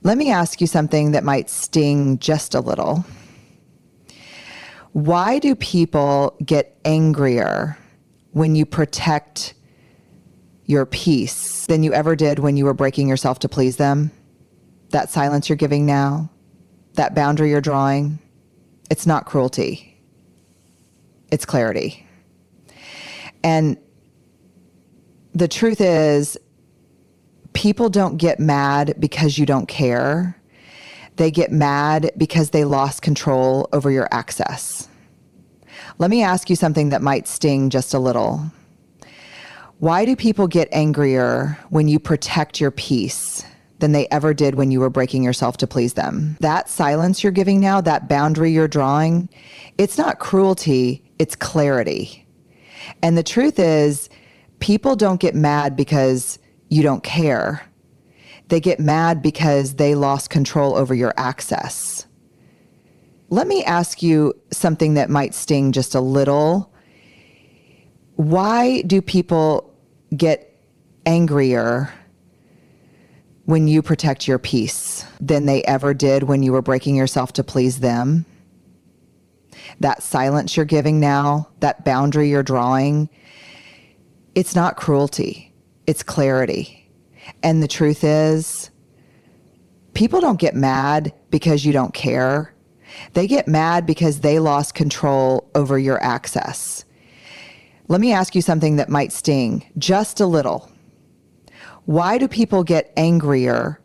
Let me ask you something that might sting just a little. Why do people get angrier when you protect your peace than you ever did when you were breaking yourself to please them? That silence you're giving now, that boundary you're drawing, it's not cruelty. It's clarity. And the truth is, people don't get mad because you don't care. They get mad because they lost control over your access. Let me ask you something that might sting just a little. Why do people get angrier when you protect your peace than they ever did when you were breaking yourself to please them? That silence you're giving now, that boundary you're drawing, it's not cruelty, it's clarity. And the truth is, people don't get mad because you don't care. They get mad because they lost control over your access. Let me ask you something that might sting just a little. Why do people get angrier when you protect your peace than they ever did when you were breaking yourself to please them? That silence you're giving now, that boundary you're drawing, it's not cruelty. It's clarity. And the truth is, people don't get mad because you don't care. They get mad because they lost control over your access. Let me ask you something that might sting just a little. Why do people get angrier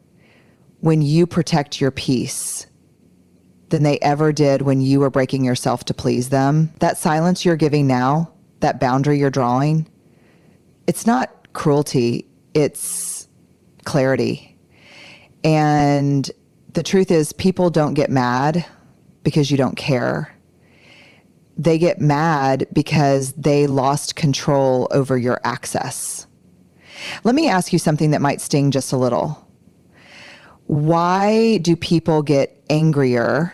when you protect your peace than they ever did when you were breaking yourself to please them? That silence you're giving now, that boundary you're drawing, it's not cruelty, it's clarity. And the truth is, people don't get mad because you don't care. They get mad because they lost control over your access. Let me ask you something that might sting just a little. Why do people get angrier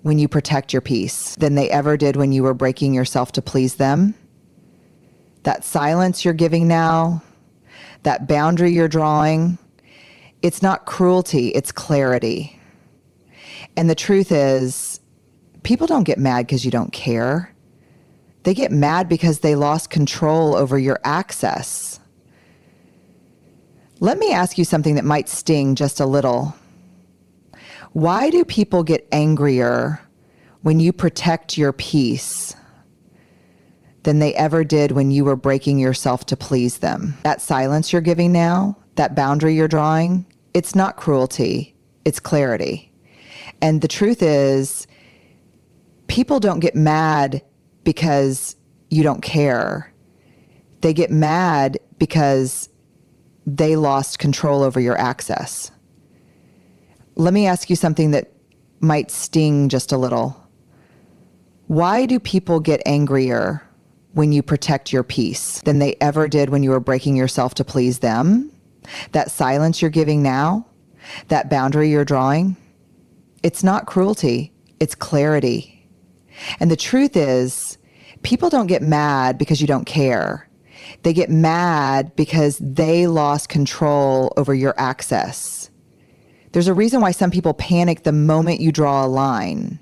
when you protect your peace than they ever did when you were breaking yourself to please them? That silence you're giving now, that boundary you're drawing, it's not cruelty, it's clarity. And the truth is, people don't get mad because you don't care. They get mad because they lost control over your access. Let me ask you something that might sting just a little. Why do people get angrier when you protect your peace than they ever did when you were breaking yourself to please them? That silence you're giving now, that boundary you're drawing, it's not cruelty, it's clarity. And the truth is, people don't get mad because you don't care. They get mad because they lost control over your access. Let me ask you something that might sting just a little. Why do people get angrier when you protect your peace than they ever did when you were breaking yourself to please them? That silence you're giving now, that boundary you're drawing, it's not cruelty, it's clarity. And the truth is, people don't get mad because you don't care. They get mad because they lost control over your access. There's a reason why some people panic the moment you draw a line.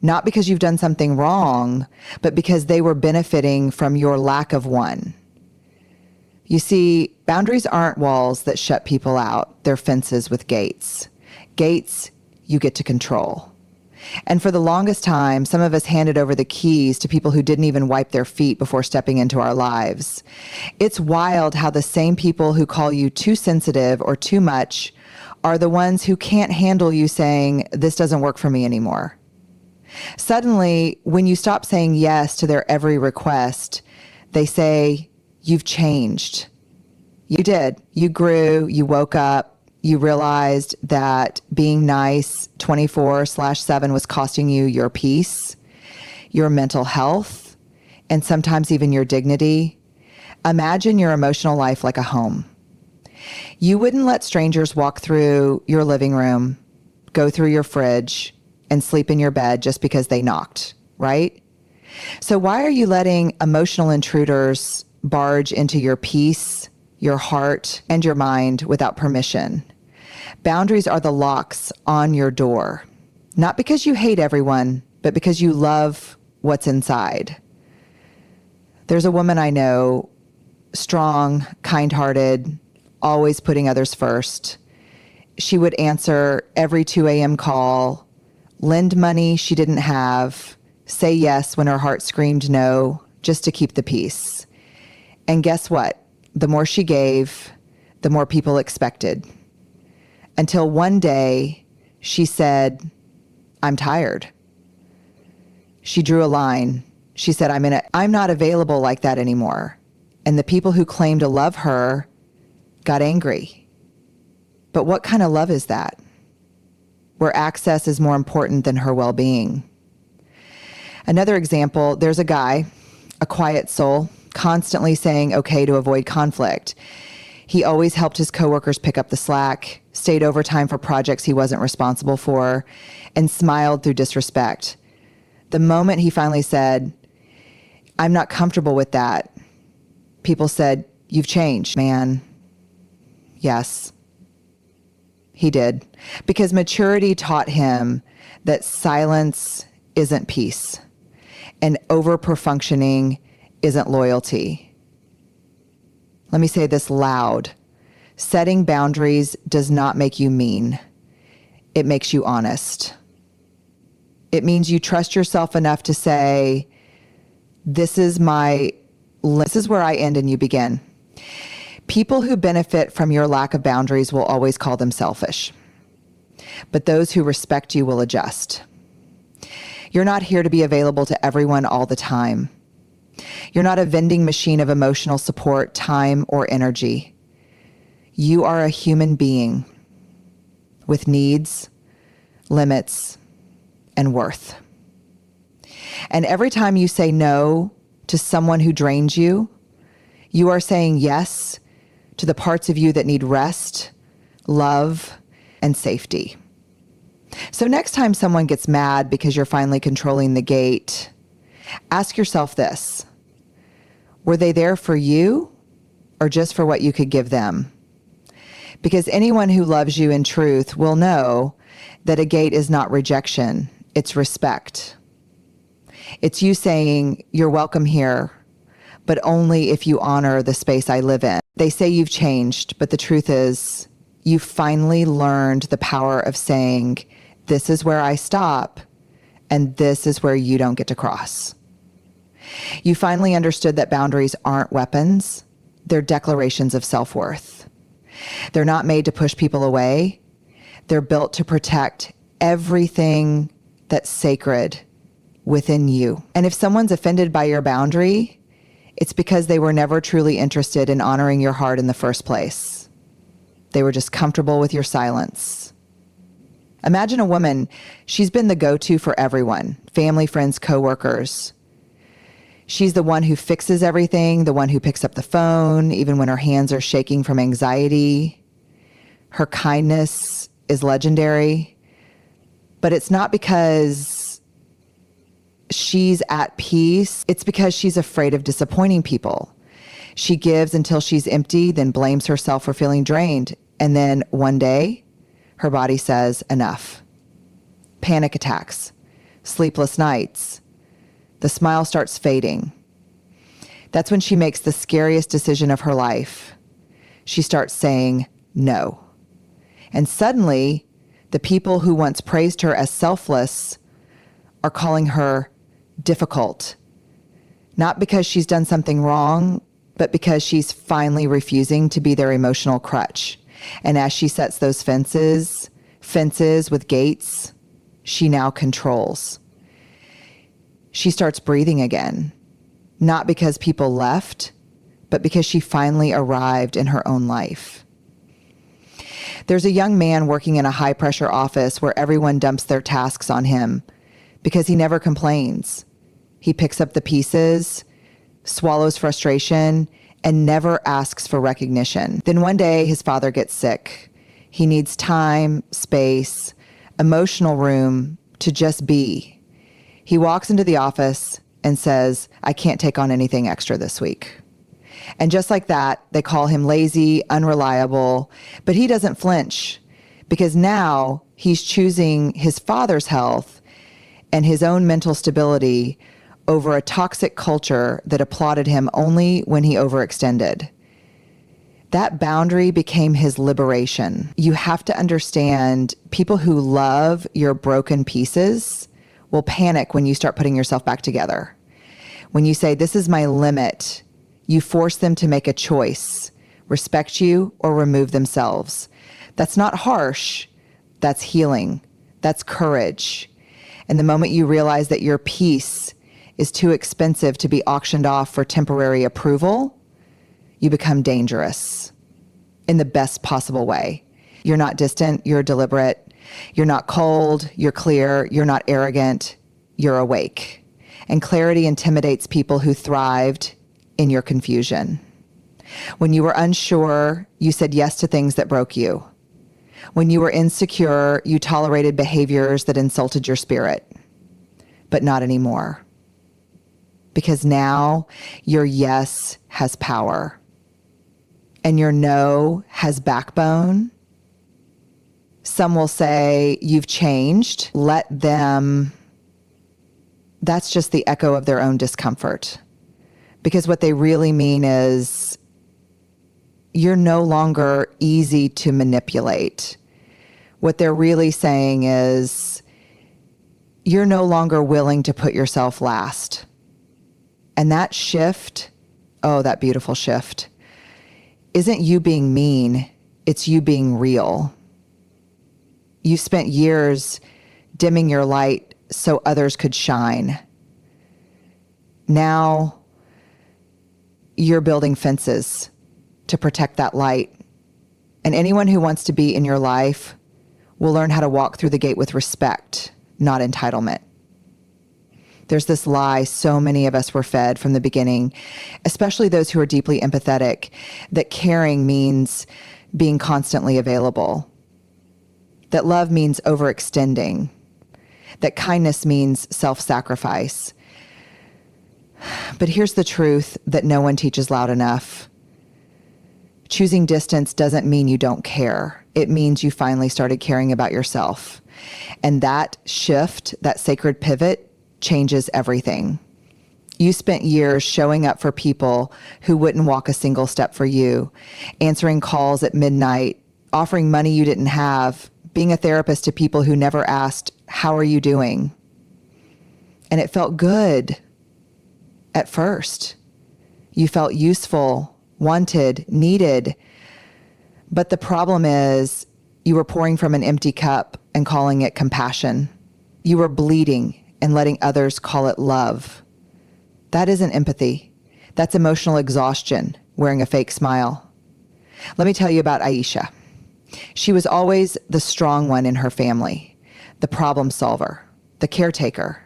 Not because you've done something wrong, but because they were benefiting from your lack of one. You see, boundaries aren't walls that shut people out. They're fences with gates. Gates you get to control. And for the longest time, some of us handed over the keys to people who didn't even wipe their feet before stepping into our lives. It's wild how the same people who call you too sensitive or too much are the ones who can't handle you saying, "This doesn't work for me anymore." Suddenly, when you stop saying yes to their every request, they say, "You've changed." You did. You grew, you woke up, you realized that being nice 24/7 was costing you your peace, your mental health, and sometimes even your dignity. Imagine your emotional life like a home. You wouldn't let strangers walk through your living room, go through your fridge, and sleep in your bed just because they knocked, right? So why are you letting emotional intruders barge into your peace, your heart, and your mind without permission? Boundaries are the locks on your door, not because you hate everyone, but because you love what's inside. There's a woman I know, strong, kind-hearted, always putting others first. She would answer every 2 a.m. call, lend money she didn't have, say yes when her heart screamed no, just to keep the peace. And guess what? The more she gave, the more people expected. Until one day, she said, "I'm tired." She drew a line. She said, I'm not available like that anymore. And the people who claimed to love her got angry. But what kind of love is that? Where access is more important than her well-being. Another example, there's a guy, a quiet soul, constantly saying okay to avoid conflict. He always helped his coworkers pick up the slack, stayed overtime for projects he wasn't responsible for, and smiled through disrespect. The moment he finally said, "I'm not comfortable with that," people said, "You've changed, man." Yes, he did. Because maturity taught him that silence isn't peace and over-perfunctioning isn't loyalty. Let me say this loud. Setting boundaries does not make you mean. It makes you honest. It means you trust yourself enough to say, this is where I end and you begin. People who benefit from your lack of boundaries will always call them selfish. But those who respect you will adjust. You're not here to be available to everyone all the time. You're not a vending machine of emotional support, time, or energy. You are a human being with needs, limits, and worth. And every time you say no to someone who drains you, you are saying yes to the parts of you that need rest, love, and safety. So next time someone gets mad because you're finally controlling the gate, ask yourself this: were they there for you or just for what you could give them? Because anyone who loves you in truth will know that a gate is not rejection, it's respect. It's you saying, "You're welcome here, but only if you honor the space I live in." They say you've changed, but the truth is, you finally learned the power of saying, "This is where I stop, and this is where you don't get to cross." You finally understood that boundaries aren't weapons, they're declarations of self-worth. They're not made to push people away. They're built to protect everything that's sacred within you. And if someone's offended by your boundary, it's because they were never truly interested in honoring your heart in the first place. They were just comfortable with your silence. Imagine a woman, she's been the go-to for everyone, family, friends, coworkers. She's the one who fixes everything, the one who picks up the phone, even when her hands are shaking from anxiety. Her kindness is legendary, but it's not because she's at peace. It's because she's afraid of disappointing people. She gives until she's empty, then blames herself for feeling drained. And then one day, her body says, enough. Panic attacks, sleepless nights. The smile starts fading. That's when she makes the scariest decision of her life. She starts saying no. And suddenly, the people who once praised her as selfless are calling her difficult. Not because she's done something wrong, but because she's finally refusing to be their emotional crutch. And as she sets those fences with gates, she now controls. She starts breathing again, not because people left, but because she finally arrived in her own life. There's a young man working in a high-pressure office where everyone dumps their tasks on him because he never complains. He picks up the pieces, swallows frustration, and never asks for recognition. Then one day, his father gets sick. He needs time, space, emotional room to just be. He walks into the office and says, "I can't take on anything extra this week." And just like that, they call him lazy, unreliable, but he doesn't flinch because now he's choosing his father's health and his own mental stability over a toxic culture that applauded him only when he overextended. That boundary became his liberation. You have to understand, people who love your broken pieces will panic when you start putting yourself back together. When you say, this is my limit, you force them to make a choice, respect you or remove themselves. That's not harsh. That's healing. That's courage. And the moment you realize that your peace is too expensive to be auctioned off for temporary approval, you become dangerous in the best possible way. You're not distant, you're deliberate. You're not cold, you're clear, you're not arrogant, you're awake. And clarity intimidates people who thrived in your confusion. When you were unsure, you said yes to things that broke you. When you were insecure, you tolerated behaviors that insulted your spirit. But not anymore. Because now your yes has power. And your no has backbone. Some will say, you've changed. Let them. That's just the echo of their own discomfort. Because what they really mean is, you're no longer easy to manipulate. What they're really saying is, you're no longer willing to put yourself last. And that shift, oh, that beautiful shift, isn't you being mean, it's you being real. You spent years dimming your light so others could shine. Now you're building fences to protect that light. And anyone who wants to be in your life will learn how to walk through the gate with respect, not entitlement. There's this lie so many of us were fed from the beginning, especially those who are deeply empathetic, that caring means being constantly available, that love means overextending, that kindness means self-sacrifice. But here's the truth that no one teaches loud enough. Choosing distance doesn't mean you don't care. It means you finally started caring about yourself. And that shift, that sacred pivot, changes everything. You spent years showing up for people who wouldn't walk a single step for you, answering calls at midnight, offering money you didn't have, being a therapist to people who never asked, how are you doing? And it felt good at first. You felt useful, wanted, needed. But the problem is, you were pouring from an empty cup and calling it compassion. You were bleeding and letting others call it love. That isn't empathy. That's emotional exhaustion, wearing a fake smile. Let me tell you about Aisha. She was always the strong one in her family, the problem solver, the caretaker.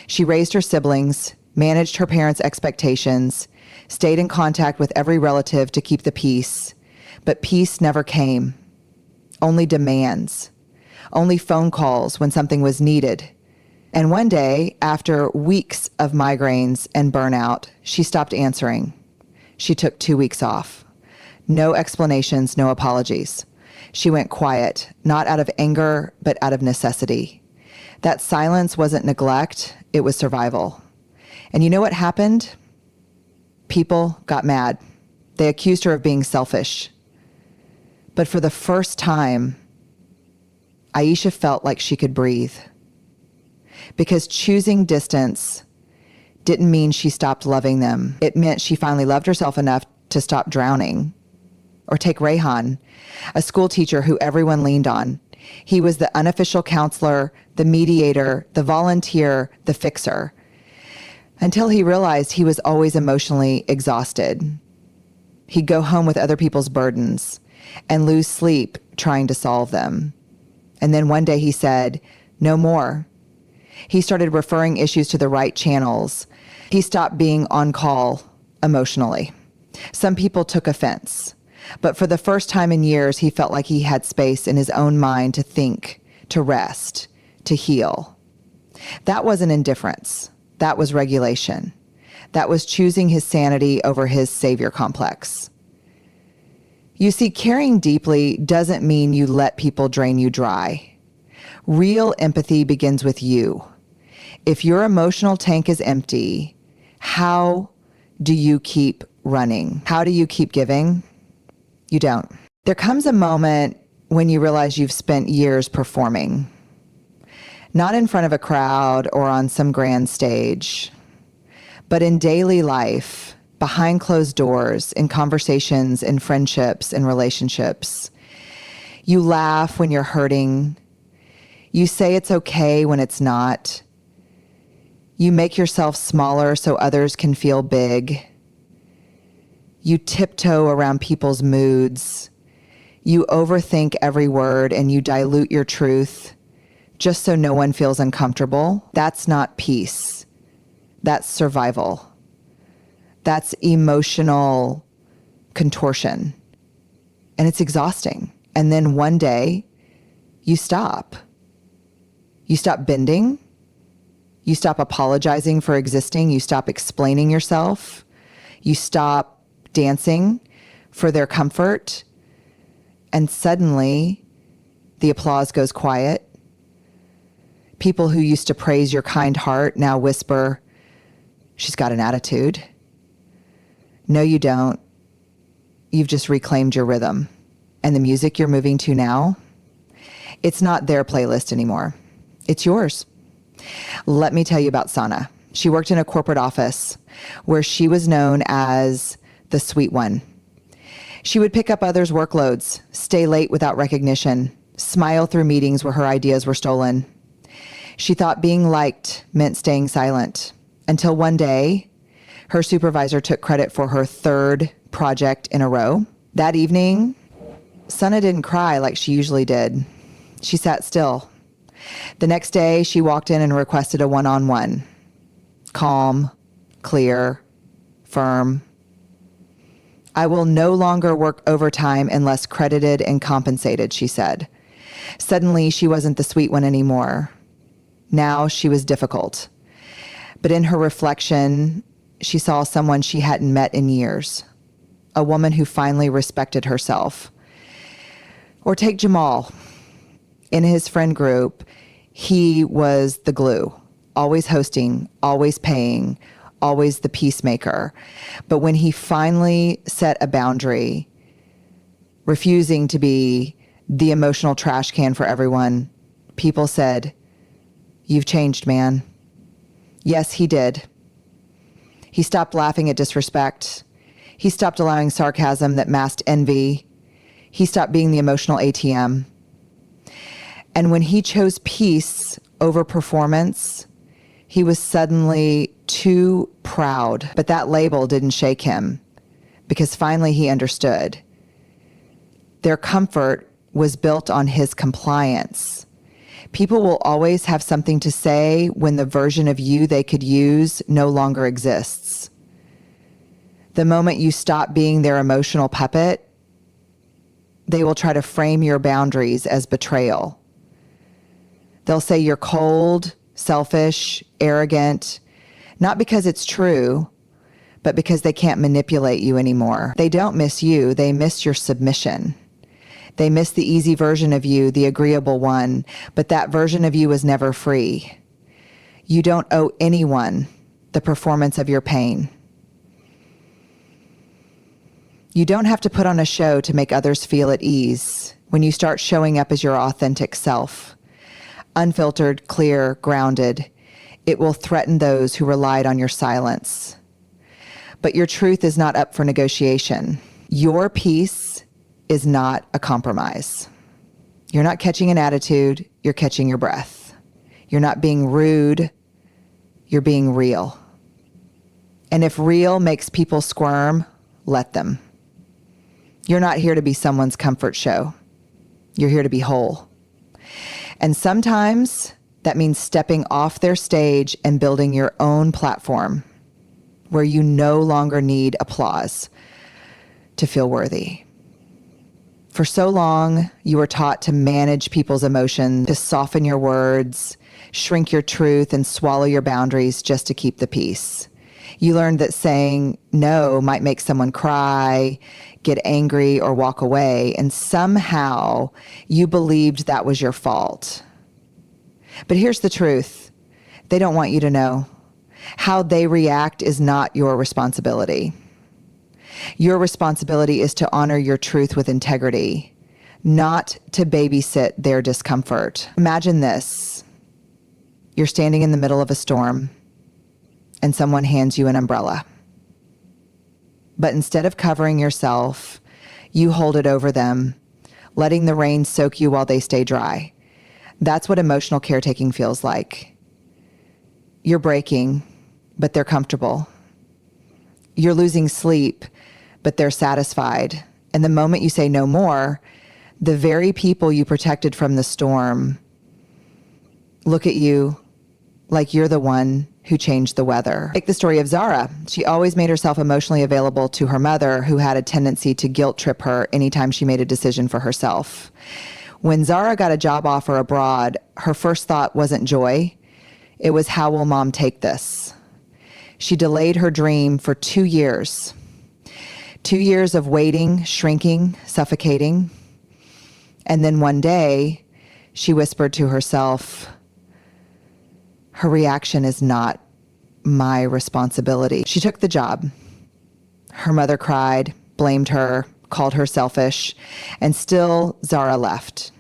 She raised her siblings, managed her parents' expectations, stayed in contact with every relative to keep the peace, but peace never came. Only demands, only phone calls when something was needed. And one day, after weeks of migraines and burnout, she stopped answering. She took 2 weeks off. No explanations, no apologies. She went quiet, not out of anger, but out of necessity. That silence wasn't neglect, it was survival. And you know what happened? People got mad. They accused her of being selfish. But for the first time, Aisha felt like she could breathe. Because choosing distance didn't mean she stopped loving them. It meant she finally loved herself enough to stop drowning. Or take Rayhan, a school teacher who everyone leaned on. He was the unofficial counselor, the mediator, the volunteer, the fixer. Until he realized he was always emotionally exhausted. He'd go home with other people's burdens and lose sleep trying to solve them. And then one day he said, no more. He started referring issues to the right channels. He stopped being on call emotionally. Some people took offense, but for the first time in years, he felt like he had space in his own mind to think, to rest, to heal. That wasn't indifference. That was regulation. That was choosing his sanity over his savior complex. You see, caring deeply doesn't mean you let people drain you dry. Real empathy begins with you. If your emotional tank is empty, how do you keep running? How do you keep giving? You don't. There comes a moment when you realize you've spent years performing, not in front of a crowd or on some grand stage, but in daily life, behind closed doors, in conversations, in friendships, in relationships. You laugh when you're hurting. You say it's okay when it's not. You make yourself smaller so others can feel big. You tiptoe around people's moods. You overthink every word and you dilute your truth just so no one feels uncomfortable. That's not peace. That's survival. That's emotional contortion. And it's exhausting. And then one day, you stop. You stop bending. You stop apologizing for existing. You stop explaining yourself. You stop dancing for their comfort. And suddenly, the applause goes quiet. People who used to praise your kind heart now whisper, "She's got an attitude." No, you don't. You've just reclaimed your rhythm. And the music you're moving to now, it's not their playlist anymore. It's yours. Let me tell you about Sana. She worked in a corporate office where she was known as the sweet one. She would pick up others' workloads, stay late without recognition, smile through meetings where her ideas were stolen. She thought being liked meant staying silent, until one day, her supervisor took credit for her third project in a row. That evening, Sana didn't cry like she usually did. She sat still. The next day, she walked in and requested a one-on-one. Calm, clear, firm. "I will no longer work overtime unless credited and compensated," she said. Suddenly, she wasn't the sweet one anymore. Now she was difficult. But in her reflection, she saw someone she hadn't met in years. A woman who finally respected herself. Or take Jamal. In his friend group, he was the glue, always hosting, always paying, always the peacemaker. But when he finally set a boundary, refusing to be the emotional trash can for everyone, people said, "You've changed, man." Yes, he did. He stopped laughing at disrespect. He stopped allowing sarcasm that masked envy. He stopped being the emotional ATM. And when he chose peace over performance, he was suddenly too proud. But that label didn't shake him, because finally he understood. Their comfort was built on his compliance. People will always have something to say when the version of you they could use no longer exists. The moment you stop being their emotional puppet, they will try to frame your boundaries as betrayal. They'll say you're cold, selfish, arrogant, not because it's true, but because they can't manipulate you anymore. They don't miss you, they miss your submission. They miss the easy version of you, the agreeable one, but that version of you was never free. You don't owe anyone the performance of your pain. You don't have to put on a show to make others feel at ease when you start showing up as your authentic self. Unfiltered, clear, grounded. It will threaten those who relied on your silence. But your truth is not up for negotiation. Your peace is not a compromise. You're not catching an attitude, you're catching your breath. You're not being rude, you're being real. And if real makes people squirm, let them. You're not here to be someone's comfort show. You're here to be whole. And sometimes that means stepping off their stage and building your own platform where you no longer need applause to feel worthy. For so long, you were taught to manage people's emotions, to soften your words, shrink your truth, and swallow your boundaries just to keep the peace. You learned that saying no might make someone cry, get angry, or walk away, and somehow you believed that was your fault. But here's the truth. They don't want you to know. How they react is not your responsibility. Your responsibility is to honor your truth with integrity, not to babysit their discomfort. Imagine this. You're standing in the middle of a storm and someone hands you an umbrella. But instead of covering yourself, you hold it over them, letting the rain soak you while they stay dry. That's what emotional caretaking feels like. You're breaking, but they're comfortable. You're losing sleep, but they're satisfied. And the moment you say no more, the very people you protected from the storm look at you like you're the one who changed the weather. Take the story of Zara. She always made herself emotionally available to her mother, who had a tendency to guilt trip her anytime she made a decision for herself. When Zara got a job offer abroad, her first thought wasn't joy. It was, how will mom take this? She delayed her dream for 2 years. 2 years of waiting, shrinking, suffocating. And then one day, she whispered to herself, her reaction is not my responsibility. She took the job. Her mother cried, blamed her, called her selfish, and still Zara left.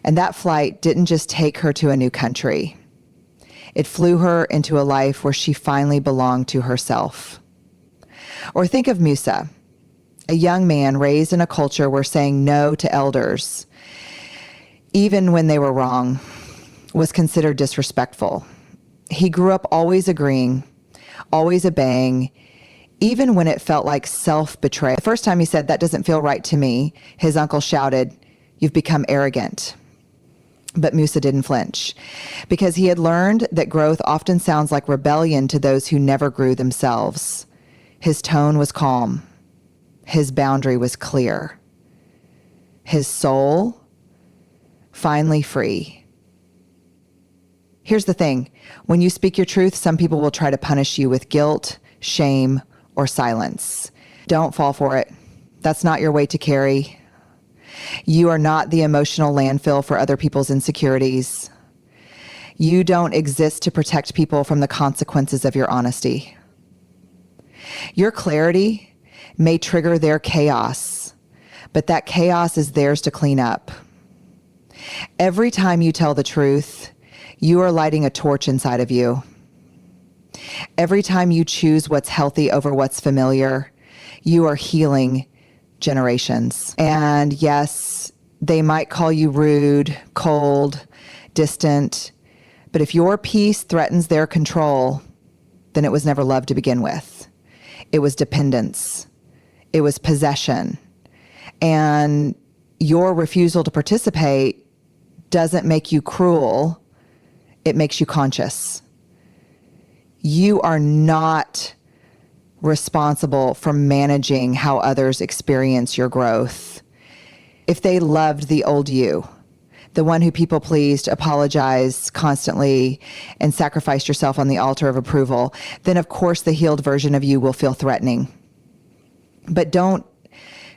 And that flight didn't just take her to a new country. It flew her into a life where she finally belonged to herself. Or think of Musa, a young man raised in a culture where saying no to elders, even when they were wrong, was considered disrespectful. He grew up always agreeing, always obeying, even when it felt like self-betrayal. The first time he said, "That doesn't feel right to me," his uncle shouted, "You've become arrogant." But Musa didn't flinch, because he had learned that growth often sounds like rebellion to those who never grew themselves. His tone was calm. His boundary was clear. His soul finally free. Here's the thing. When you speak your truth, some people will try to punish you with guilt, shame, or silence. Don't fall for it. That's not your weight to carry. You are not the emotional landfill for other people's insecurities. You don't exist to protect people from the consequences of your honesty. Your clarity may trigger their chaos, but that chaos is theirs to clean up. Every time you tell the truth, you are lighting a torch inside of you. Every time you choose what's healthy over what's familiar, you are healing generations. And yes, they might call you rude, cold, distant, but if your peace threatens their control, then it was never love to begin with. It was dependence. It was possession. And your refusal to participate doesn't make you cruel. It makes you conscious. You are not responsible for managing how others experience your growth. If they loved the old you, the one who people pleased, apologized constantly, and sacrificed yourself on the altar of approval, then of course the healed version of you will feel threatening. But don't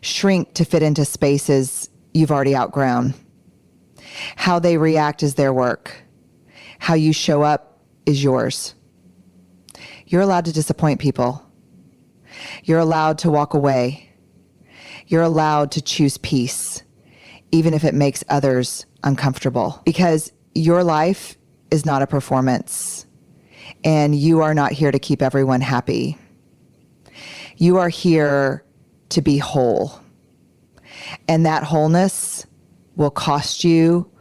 shrink to fit into spaces you've already outgrown. How they react is their work. How you show up is yours. You're allowed to disappoint people. You're allowed to walk away. You're allowed to choose peace, even if it makes others uncomfortable. Because your life is not a performance, and you are not here to keep everyone happy. You are here to be whole. And that wholeness will cost you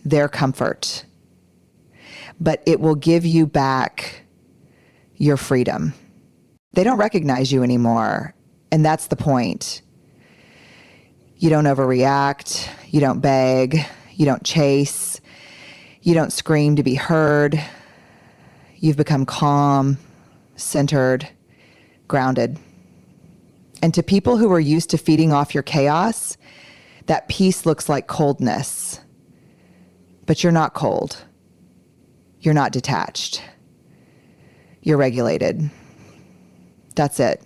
their comfort, but it will give you back your freedom. They don't recognize you anymore, and that's the point. You don't overreact, you don't beg, you don't chase, you don't scream to be heard. You've become calm, centered, grounded. And to people who are used to feeding off your chaos, that peace looks like coldness. But you're not cold. You're not detached. You're regulated. That's it.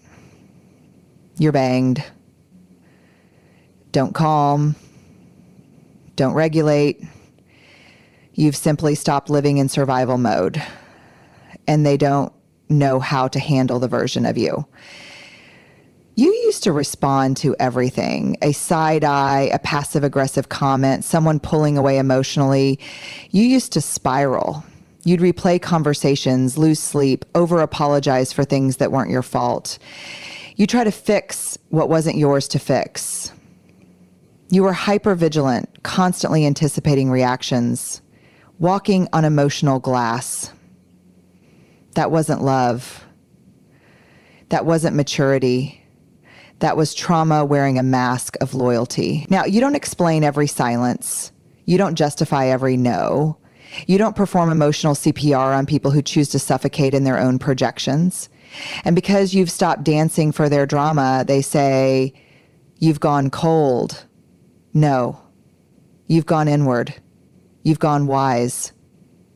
You're banged. Don't calm. Don't regulate. You've simply stopped living in survival mode, and they don't know how to handle the version of you. You used to respond to everything, a side eye, a passive aggressive comment, someone pulling away emotionally. You used to spiral. You'd replay conversations, lose sleep, over apologize for things that weren't your fault. You try to fix what wasn't yours to fix. You were hypervigilant, constantly anticipating reactions, walking on emotional glass. That wasn't love. That wasn't maturity. That was trauma wearing a mask of loyalty. Now, you don't explain every silence. You don't justify every no. You don't perform emotional CPR on people who choose to suffocate in their own projections. And because you've stopped dancing for their drama, they say, you've gone cold. No, you've gone inward. You've gone wise.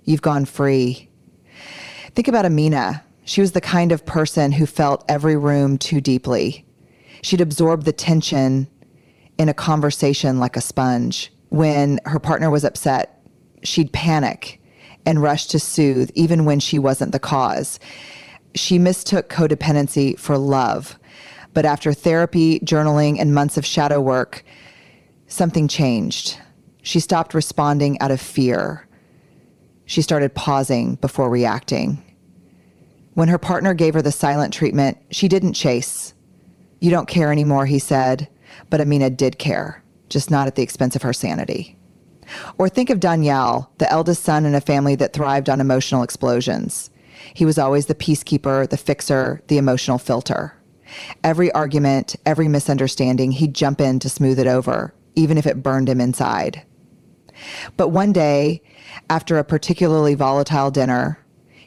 You've gone free. Think about Amina. She was the kind of person who felt every room too deeply. She'd absorb the tension in a conversation like a sponge. When her partner was upset, she'd panic and rush to soothe, even when she wasn't the cause. She mistook codependency for love. But after therapy, journaling, and months of shadow work, something changed. She stopped responding out of fear. She started pausing before reacting. When her partner gave her the silent treatment, she didn't chase. You don't care anymore, he said, but Amina did care, just not at the expense of her sanity. Or think of Daniel, the eldest son in a family that thrived on emotional explosions. He was always the peacekeeper, the fixer, the emotional filter. Every argument, every misunderstanding, he'd jump in to smooth it over, even if it burned him inside. But one day, after a particularly volatile dinner,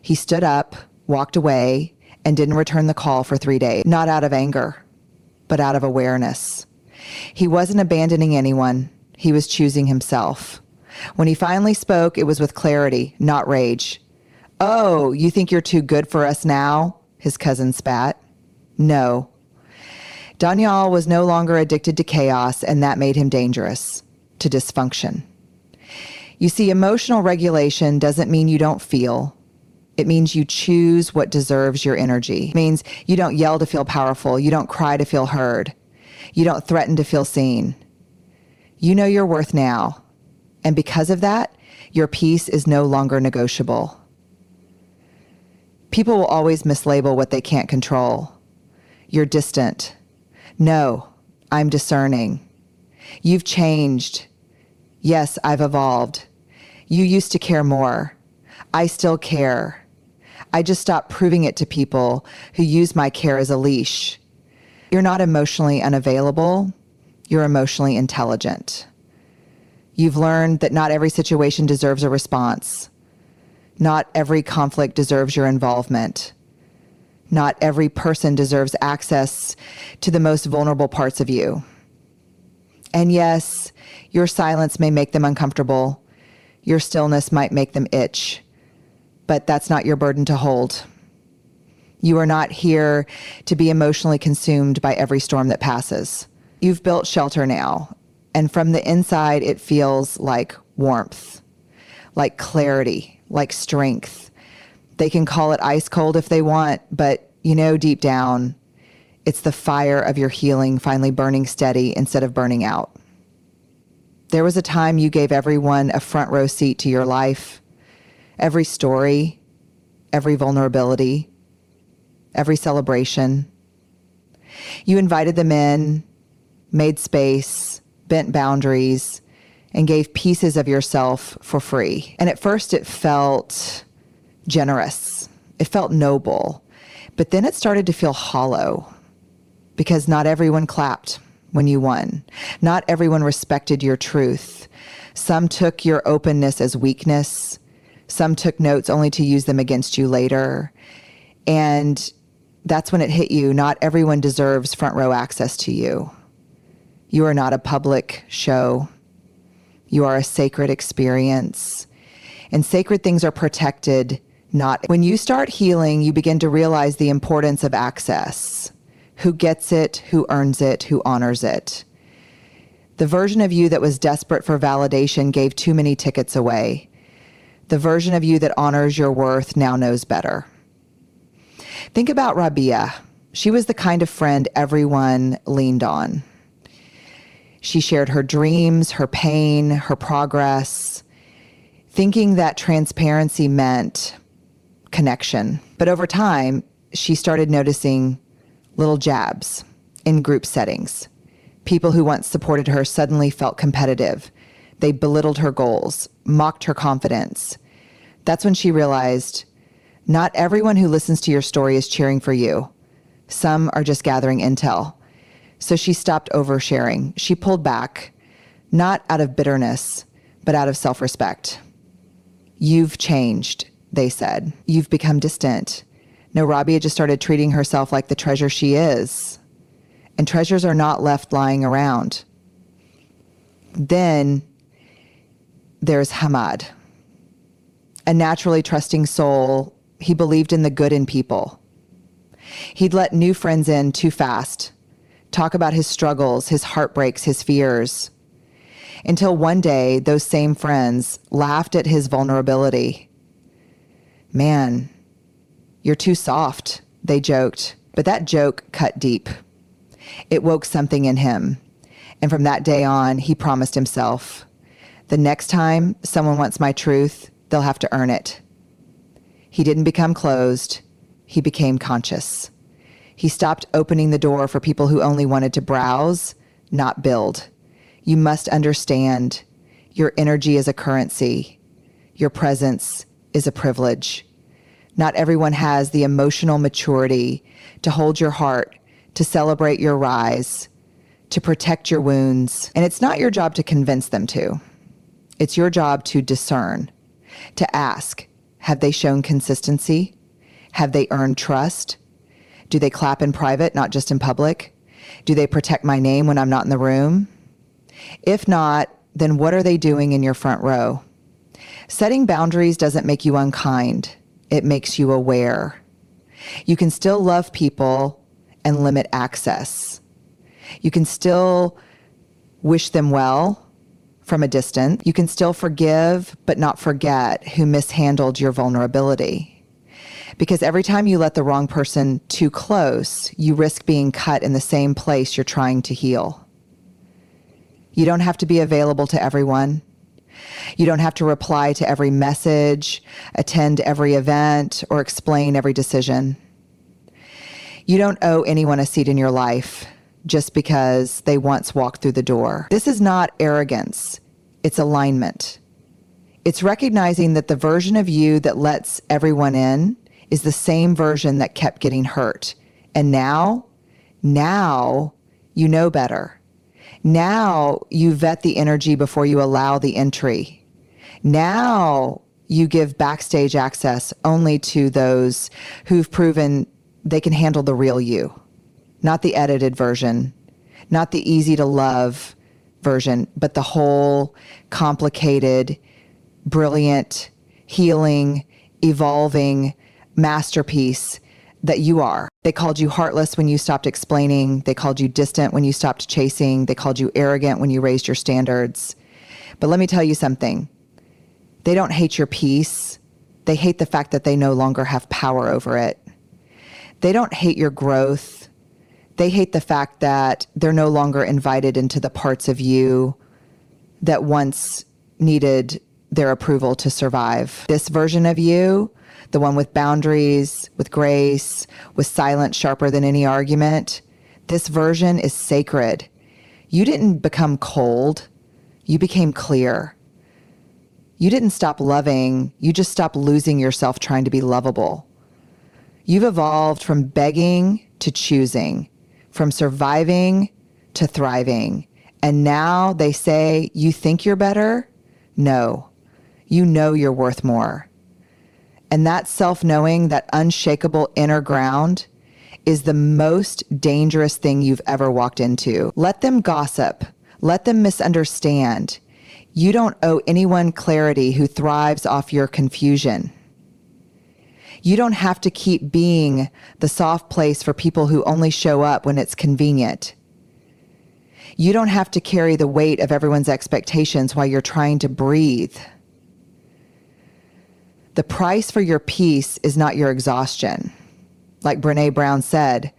he stood up, walked away, and didn't return the call for 3 days, not out of anger, but out of awareness. He wasn't abandoning anyone. He was choosing himself. When he finally spoke, it was with clarity, not rage. "Oh, you think you're too good for us now?" his cousin spat. No. Daniel was no longer addicted to chaos, and that made him dangerous, to dysfunction. You see, emotional regulation doesn't mean you don't feel. It means you choose what deserves your energy. It means you don't yell to feel powerful. You don't cry to feel heard. You don't threaten to feel seen. You know your worth now. And because of that, your peace is no longer negotiable. People will always mislabel what they can't control. You're distant. No, I'm discerning. You've changed. Yes, I've evolved. You used to care more. I still care. I just stopped proving it to people who use my care as a leash. You're not emotionally unavailable. You're emotionally intelligent. You've learned that not every situation deserves a response. Not every conflict deserves your involvement. Not every person deserves access to the most vulnerable parts of you. And yes, your silence may make them uncomfortable. Your stillness might make them itch. But that's not your burden to hold. You are not here to be emotionally consumed by every storm that passes. You've built shelter now, and from the inside it feels like warmth, like clarity, like strength. They can call it ice cold if they want, but you know deep down, it's the fire of your healing finally burning steady instead of burning out. There was a time you gave everyone a front row seat to your life. Every story, every vulnerability, every celebration. You invited them in, made space, bent boundaries, and gave pieces of yourself for free. And at first it felt generous. It felt noble. But then it started to feel hollow because not everyone clapped when you won. Not everyone respected your truth. Some took your openness as weakness. Some took notes only to use them against you later. And that's when it hit you. Not everyone deserves front row access to you. You are not a public show. You are a sacred experience. And sacred things are protected, not. When you start healing, you begin to realize the importance of access. Who gets it, who earns it, who honors it. The version of you that was desperate for validation gave too many tickets away. The version of you that honors your worth now knows better. Think about Rabia. She was the kind of friend everyone leaned on. She shared her dreams, her pain, her progress, thinking that transparency meant connection. But over time, she started noticing little jabs in group settings. People who once supported her suddenly felt competitive. They belittled her goals, mocked her confidence. That's when she realized, not everyone who listens to your story is cheering for you. Some are just gathering intel. So she stopped oversharing. She pulled back, not out of bitterness, but out of self-respect. You've changed, they said. You've become distant. No, Rabia just started treating herself like the treasure she is. And treasures are not left lying around. Then there's Hamad, a naturally trusting soul. He believed in the good in people. He'd let new friends in too fast, talk about his struggles, his heartbreaks, his fears, until one day those same friends laughed at his vulnerability. Man, you're too soft, they joked, but that joke cut deep. It woke something in him. And from that day on, he promised himself, the next time someone wants my truth, they'll have to earn it. He didn't become closed. He became conscious. He stopped opening the door for people who only wanted to browse, not build. You must understand, your energy is a currency. Your presence is a privilege. Not everyone has the emotional maturity to hold your heart, to celebrate your rise, to protect your wounds. And it's not your job to convince them to. It's your job to discern, to ask, have they shown consistency? Have they earned trust? Do they clap in private, not just in public? Do they protect my name when I'm not in the room? If not, then what are they doing in your front row? Setting boundaries doesn't make you unkind. It makes you aware. You can still love people and limit access. You can still wish them well from a distance. You can still forgive, but not forget who mishandled your vulnerability. Because every time you let the wrong person too close, you risk being cut in the same place you're trying to heal. You don't have to be available to everyone. You don't have to reply to every message, attend every event, or explain every decision. You don't owe anyone a seat in your life just because they once walked through the door. This is not arrogance. It's alignment. It's recognizing that the version of you that lets everyone in is the same version that kept getting hurt. And now you know better. Now you vet the energy before you allow the entry. Now you give backstage access only to those who've proven they can handle the real you, not the edited version, not the easy to love version, but the whole, complicated, brilliant, healing, evolving masterpiece that you are. They called you heartless when you stopped explaining. They called you distant when you stopped chasing. They called you arrogant when you raised your standards. But let me tell you something. They don't hate your peace. They hate the fact that they no longer have power over it. They don't hate your growth. They hate the fact that they're no longer invited into the parts of you that once needed their approval to survive. This version of you, the one with boundaries, with grace, with silence sharper than any argument, this version is sacred. You didn't become cold. You became clear. You didn't stop loving. You just stopped losing yourself trying to be lovable. You've evolved from begging to choosing, from surviving to thriving. And now they say, you think you're better? No, you know you're worth more. And that self-knowing, that unshakable inner ground, is the most dangerous thing you've ever walked into. Let them gossip. Let them misunderstand. You don't owe anyone clarity who thrives off your confusion. You don't have to keep being the soft place for people who only show up when it's convenient. You don't have to carry the weight of everyone's expectations while you're trying to breathe. The price for your peace is not your exhaustion. Like Brené Brown said,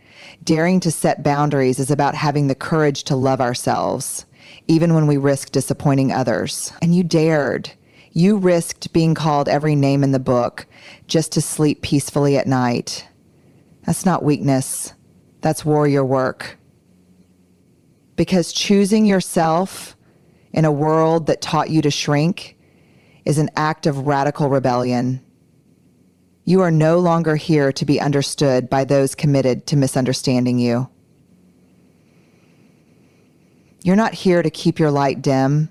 daring to set boundaries is about having the courage to love ourselves, even when we risk disappointing others. And you dared. You risked being called every name in the book just to sleep peacefully at night. That's not weakness. That's warrior work. Because choosing yourself in a world that taught you to shrink is an act of radical rebellion. You are no longer here to be understood by those committed to misunderstanding you. You're not here to keep your light dim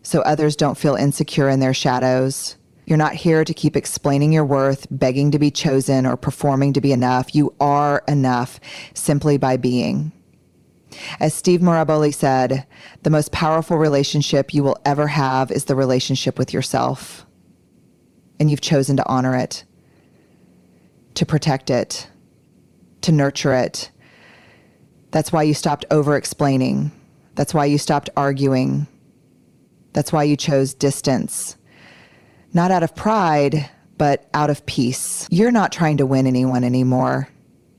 so others don't feel insecure in their shadows. You're not here to keep explaining your worth, begging to be chosen, or performing to be enough. You are enough simply by being. As Steve Maraboli said, the most powerful relationship you will ever have is the relationship with yourself. And you've chosen to honor it, to protect it, to nurture it. That's why you stopped over-explaining. That's why you stopped arguing. That's why you chose distance. Not out of pride, but out of peace. You're not trying to win anyone anymore.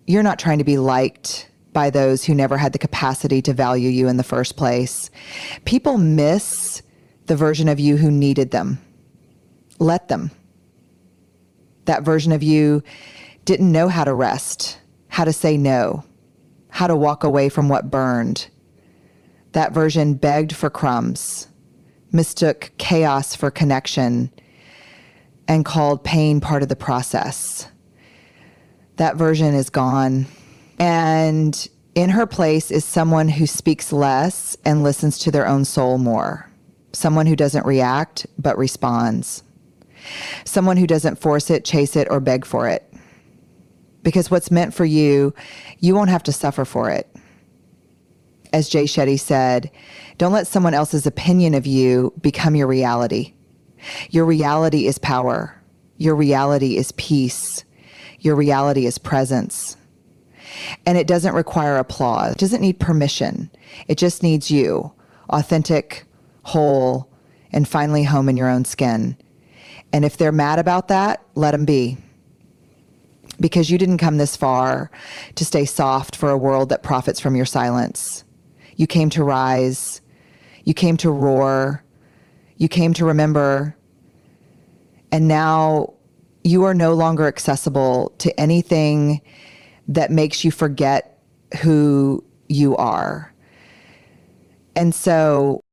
You're not trying to be liked by those who never had the capacity to value you in the first place. People miss the version of you who needed them. Let them. That version of you didn't know how to rest, how to say no, how to walk away from what burned. That version begged for crumbs, mistook chaos for connection, and called pain part of the process. That version is gone. And in her place is someone who speaks less and listens to their own soul more. Someone who doesn't react, but responds. Someone who doesn't force it, chase it, or beg for it. Because what's meant for you, you won't have to suffer for it. As Jay Shetty said, don't let someone else's opinion of you become your reality. Your reality is power. Your reality is peace. Your reality is presence. And it doesn't require applause. It doesn't need permission. It just needs you, authentic, whole, and finally home in your own skin. And if they're mad about that, let them be. Because you didn't come this far to stay soft for a world that profits from your silence. You came to rise. You came to roar. You came to remember. And now you are no longer accessible to anything that makes you forget who you are. And so